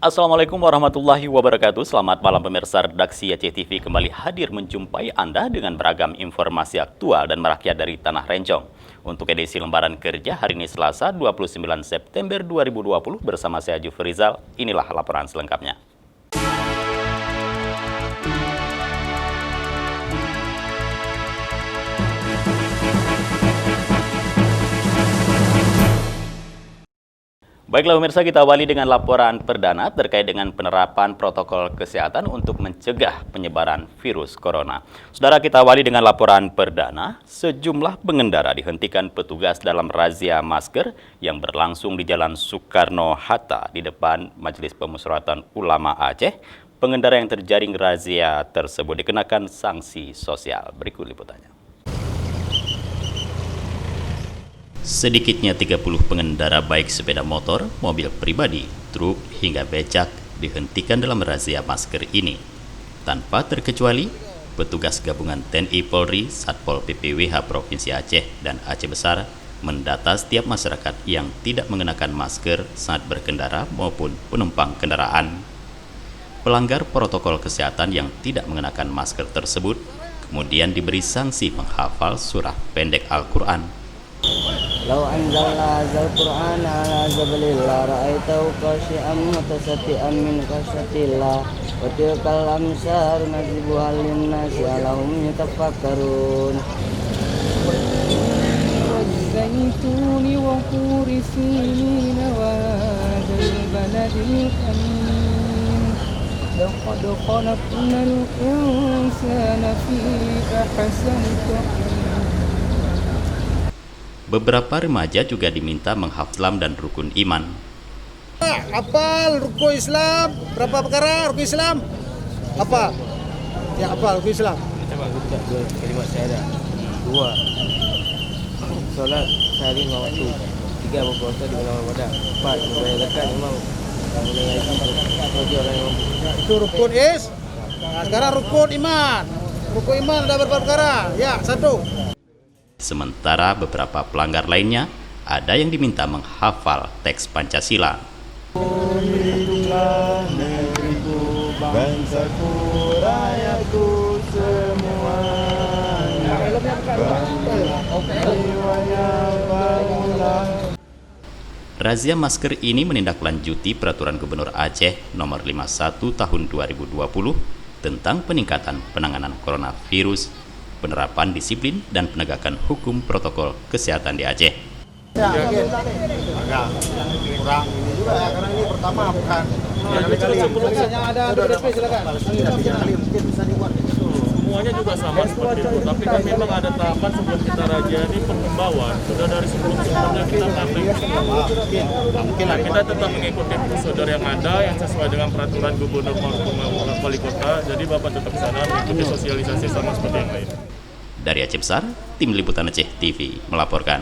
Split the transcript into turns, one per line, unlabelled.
Assalamualaikum warahmatullahi wabarakatuh. Selamat malam pemirsa, redaksi Aceh TV kembali hadir menjumpai Anda dengan beragam informasi aktual dan merakyat dari Tanah Rencong. Untuk edisi lembaran kerja hari ini Selasa 29 September 2020 bersama saya Jufri Rizal, inilah laporan selengkapnya. Baiklah pemirsa, kita awali dengan laporan perdana terkait dengan penerapan protokol kesehatan untuk mencegah penyebaran virus corona. Saudara, kita awali dengan laporan perdana. Sejumlah pengendara dihentikan petugas dalam razia masker yang berlangsung di Jalan Soekarno-Hatta di depan Majelis Pemusyawaratan Ulama Aceh. Pengendara yang terjaring razia tersebut dikenakan sanksi sosial. Berikut liputannya. Sedikitnya 30 pengendara baik sepeda motor, mobil pribadi, truk, hingga becak dihentikan dalam razia masker ini. Tanpa terkecuali, petugas gabungan TNI Polri, Satpol PPWH Provinsi Aceh, dan Aceh Besar mendata setiap masyarakat yang tidak mengenakan masker saat berkendara maupun penumpang kendaraan. Pelanggar protokol kesehatan yang tidak mengenakan masker tersebut kemudian diberi sanksi menghafal surah pendek Al-Quran.
Lau anzalna hadzal Qur'ana ala jabalin la ra'aitahu khashi'an mutasaddian min khasyatillah wa tilkal amsalu nadribuha lin-nasi la'allahum yatafakkarun. Waz-zaytuni wa turi sinin wa hadzal baladil amin laqad khalaqnal insana fi ahsani taqwim.
Beberapa remaja juga diminta menghafal Islam dan rukun iman.
Hafal rukun Islam, berapa perkara rukun Islam? Apa? Ya hafal rukun Islam.
Coba ucap dua kalimat syahadat. 2. Solat sehari 5 waktu. 3. Berpuasa di bulan Ramadan. 4. Membayar zakat memang mulai bagi orang yang mampu.
Itu rukun is. Nah, sekarang rukun iman. Rukun iman ada berapa perkara? Ya, 1.
Sementara beberapa pelanggar lainnya ada yang diminta menghafal teks Pancasila.
Lindungilah negeriku, bangsaku, rakyatku semuanya.
Razia masker ini menindaklanjuti Peraturan Gubernur Aceh Nomor 51 Tahun 2020 tentang peningkatan penanganan coronavirus, penerapan disiplin dan penegakan hukum protokol kesehatan di Aceh.
Agak kurang ini juga ya, karena ini pertama bukan. Sebelumnya ada DP silakan. Mungkin bisa dibuat.
Semuanya juga sama seperti itu, tapi kan memang ada tahapan sebelum kita razia ini penghimbauan. Sudah dari sebelumnya kita sampaikan semua. Mungkin kita tetap mengikuti prosedur yang ada yang sesuai dengan peraturan gubernur maupun wali kota. Jadi Bapak tetap sadar mengikuti sosialisasi sama seperti yang lain.
Dari Aceh Besar, Tim Liputan Aceh TV melaporkan.